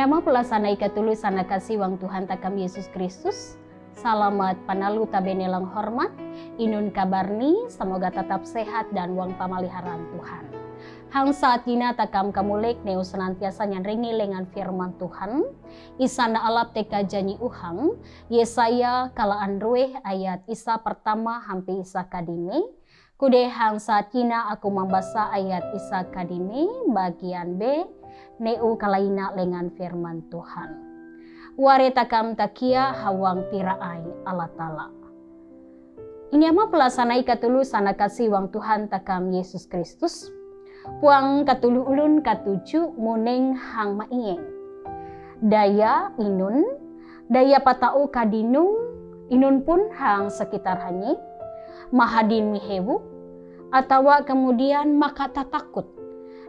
Ini ama pelasanai ketulusan kasih wang Tuhan takam Yesus Kristus. Selamat panalu tabenelang hormat. Inun kabarni semoga tetap sehat dan wang pamaliharaan Tuhan. Hang saat ina takam kamulek neu senantiasa nyanringi lengan firman Tuhan. Isana alap teka janyi uhang. Yesaya kalaan rueh ayat isa pertama hampi isa kadime. Kude hang saat ina aku membaca ayat isa kadime bagian B. Neu kalaina lengan firman Tuhan. Ware takam takia hawang piraai Allah Ta'ala. Ini ama pelasanai katulusan kasih wang Tuhan takam Yesus Kristus. Puang katulu ulun katuju muneng hang maiyeng. Daya inun, daya patau kadinung, inun pun hang sekitar hanyi. Mahadin mihewu, atawa kemudian maka takut.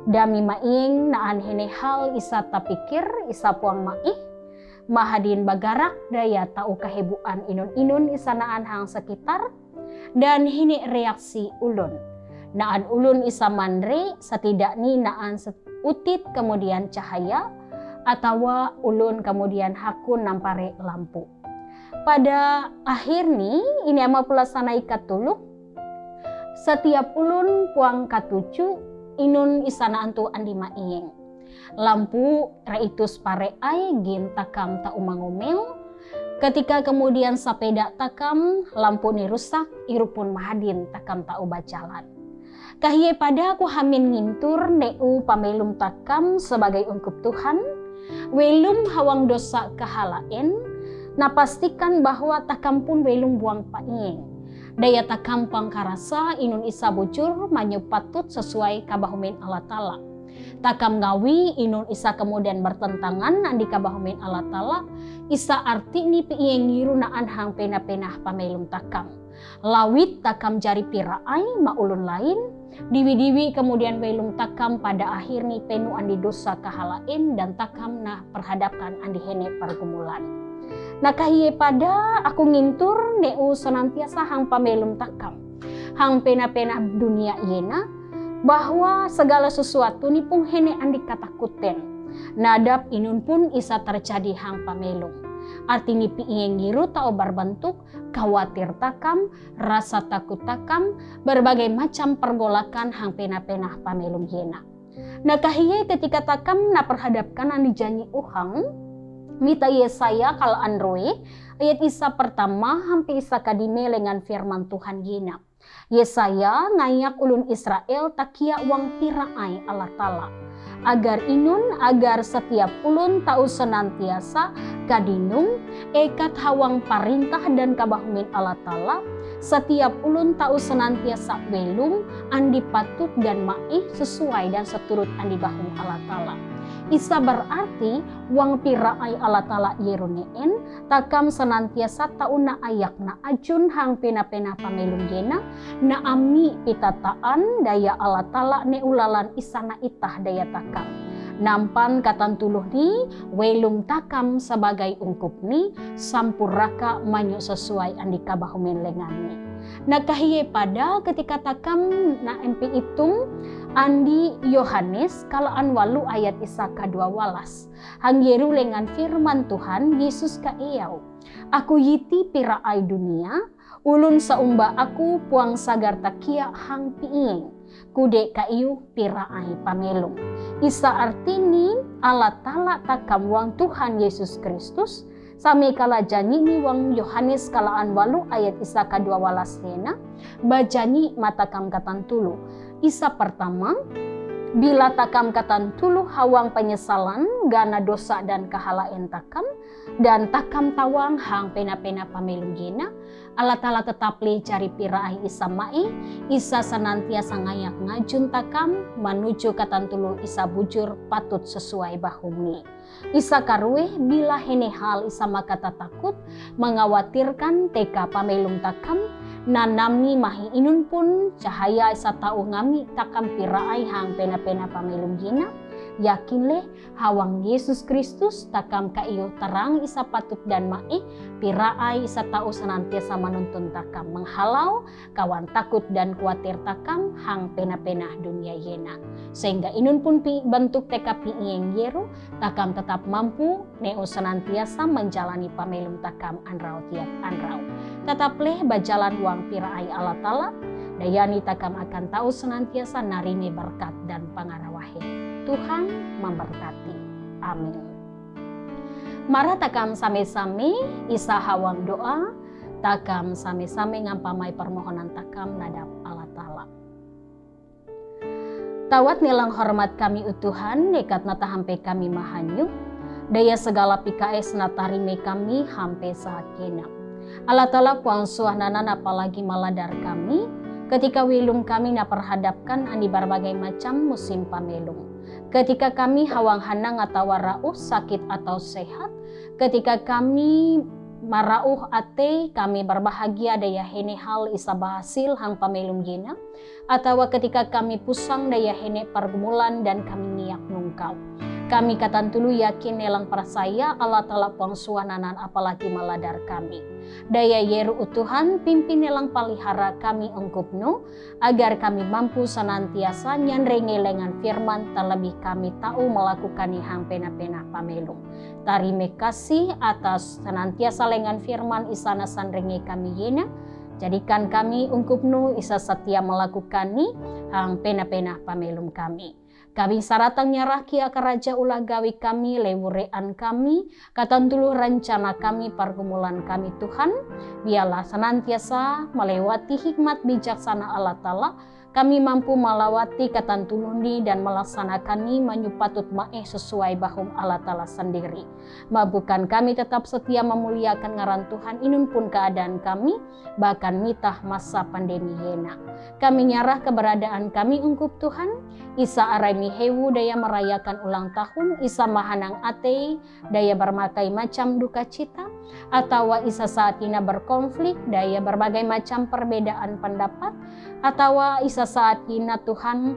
Dami maing naan hene hal isa tapikir isa puang maih. Mahadin bagarak daya tau kehebuan inun-inun isa naan hang sekitar. Dan hini reaksi ulun. Naan ulun isa mandre setidakni naan utit kemudian cahaya. Atawa ulun kemudian hakun nampare lampu. Pada akhir ni ini ama pelasanai katuluk. Setiap ulun puang katuju inun isana antu andi maiyeng. Lampu raitus pare ai gin takam ta umangomel. Ketika kemudian sapeda takam lampu ni rusak irupun mahadin takam ta ubacalan. Kahye pada aku hamin ngintur neu pamelum takam sebagai ungkup Tuhan. Welum hawang dosa kahalaen. Na pastikan bahwa takam pun welum buang paiyeng. Daya takam pangkarasa inun isa bujur manyu patut sesuai kabahumin Allah Ta'ala. Takam ngawi inun isa kemudian bertentangan andi kabahumin Allah Ta'ala. Isa arti ni piiyeng ngiru naan hang pena-penah pamelum takam. Lawit takam jari piraai maulun lain. Diwi-diwi kemudian welum takam pada akhir ni penu andi dosa kahalain dan takam nah perhadapkan andi hene pergumulan. Nah kahye pada aku ngintur neu senantiasa hang pamelum takam. Hang pena-pena dunia iena bahwa segala sesuatu ni pung hene andi katakuten. Nadap inun pun isa terjadi hang pamelum. Artini piiyeng ngiru tau berbentuk khawatir takam, rasa takut takam, berbagai macam pergolakan hang pena-pena pamelum iena. Nah kahye ketika takam na perhadapkan andi janji uhang. Mita Yesaya kal androe ayat isa pertama hampi isa kadime lengan firman Tuhan gina. Yesaya ngayak ulun Israel takia wang piraai Allah Ta'ala. Agar inun agar setiap ulun tau senantiasa kadinung ekat hawang parintah dan kabahumin Allah Ta'ala. Setiap ulun tau senantiasa belum andi patut dan maih sesuai dan seturut andi bahum Allah Ta'ala. Isa berarti wang piraai Allah Ta'ala yeruneen takam senantiasa tau na ayak na ajun hang pena-pena pamelum jena na ami pitataan daya Allah Ta'ala ne ulalan isana itah daya takam. Nampan katan tuluh ni welum takam sebagai ungkup ni sampuraka manyu sesuai andi kabahumin lengan ni. Nah kahye pada ketika takam na empi itung andi Yohanes kalaan walu ayat isa kadua walas. Hangyeru lengan firman Tuhan Yesus ka iyau. Aku yiti piraai dunia, ulun saumba aku puang sagar takia hang piiyeng. Kude ka iyu piraai pamelum. Isa artini Allah Ta'ala takam wang Tuhan Yesus Kristus. Sami kala janji ni wang Yohanes kalaan walu ayat isa kadua walas hena. Bajanyi matakam katan tulu. Isa pertama, bila takam katan tulu hawang penyesalan gana dosa dan kahalaen takam. Dan takam tawang hang pena-pena pamelum gena. Allah Ta'ala tetap le cari piraai isa mai. Isa senantiasa ngayak ngajun takam. Menuju katan tulu isa bujur patut sesuai bahumni. Isa karue bila hene hal isa makata takut. Mengawatirkan teka pamelum takam. Nanami mahi inun pun cahaya isa tau ngami takam piraai hang pena-pena pamelum gina. Yakinleh hawang Yesus Kristus takam ka iyo terang isa patut dan mae piraai isa tau senantiasa menuntun takam menghalau kawan takut dan khawatir takam hang pena-penah dunia yena. Sehingga inun pun bentuk tekapi iyeng yeru takam tetap mampu neo senantiasa menjalani pamelum takam anrau tiap anrau. Tetapleh bajalan wang piraai Allah Ta'ala dayani takam akan tahu senantiasa narimi berkat dan pangarawahe. Tuhan memberkati. Amin. Mara takam same-same isa hawang doa, takam same-same ngampamai permohonan takam nadap Allah Ta'ala. Tawat nilang hormat kami utuhan, nekat nata hampe kami mahanyu, daya segala pikaes natarime kami hampe sakena. Allah Ta'ala puang suahnanan apalagi maladar kami, ketika wilum kami na perhadapkan ani berbagai macam musim pamelung. Ketika kami hawang hanang atau rauh sakit atau sehat, ketika kami marauh ate kami berbahagia daya hene hal isa bahasil hang pamelum gina, atau ketika kami pusang daya hene pergumulan dan kami niak nungkau. Kami katantulu yakin nelang percaya Allah Ta'ala puang suananan apalagi maladar kami. Daya yeru utuhan pimpin nelang palihara kami engkupnu agar kami mampu senantiasa nyanrenge lengan firman terlebih kami tahu melakukan hang pena-pena pamelung. Tarime kasih atas senantiasa lengan firman isana sanrenge kami yena. Jadikan kami engkupnu isa setia melakukan hang pena-pena pamelum kami. Kami saratang nyarah kia ke Raja ulah gawi kami, lewurean kami, katantuluh rencana kami, pergumulan kami Tuhan. Biarlah senantiasa melewati hikmat bijaksana Allah Ta'ala, kami mampu melawati katantuluhni dan melaksanakan menyupatut mae sesuai bahum Allah Ta'ala sendiri. Mampukan kami tetap setia memuliakan ngaran Tuhan inun pun keadaan kami, bahkan mitah masa pandemi yena. Kami nyarah keberadaan kami ungkup Tuhan, isa arami hewu daya merayakan ulang tahun, isa mahanang ate daya bermakai macam duka cita, atau isa saat ina berkonflik daya berbagai macam perbedaan pendapat, atau isa saat ina Tuhan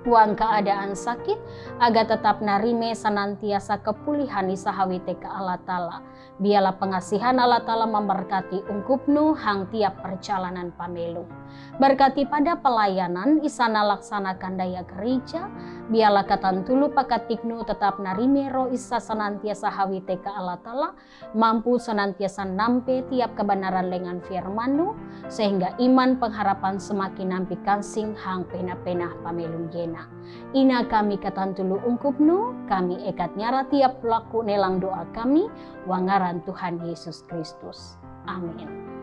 uang keadaan sakit, agar tetap narime senantiasa kepulihan isa hawite ke Allah Ta'ala. Biarlah pengasihan Allah Ta'ala memberkati ungkupnu hang tiap perjalanan pamelung. Berkati pada pelayanan isana laksanakan daya gereja, biarlah katantulu pakatiknu tetap narime roh isa senantiasa hawite ke Allah Ta'ala, mampu senantiasa nampe tiap kebenaran lengan firmanu, sehingga iman pengharapan semakin nampi kansing hang pena-penah pamelung jena. Ina kami katantulu ungkupnu, kami ekat nyara tiap pelaku nelang doa kami, wangaran Tuhan Yesus Kristus. Amin.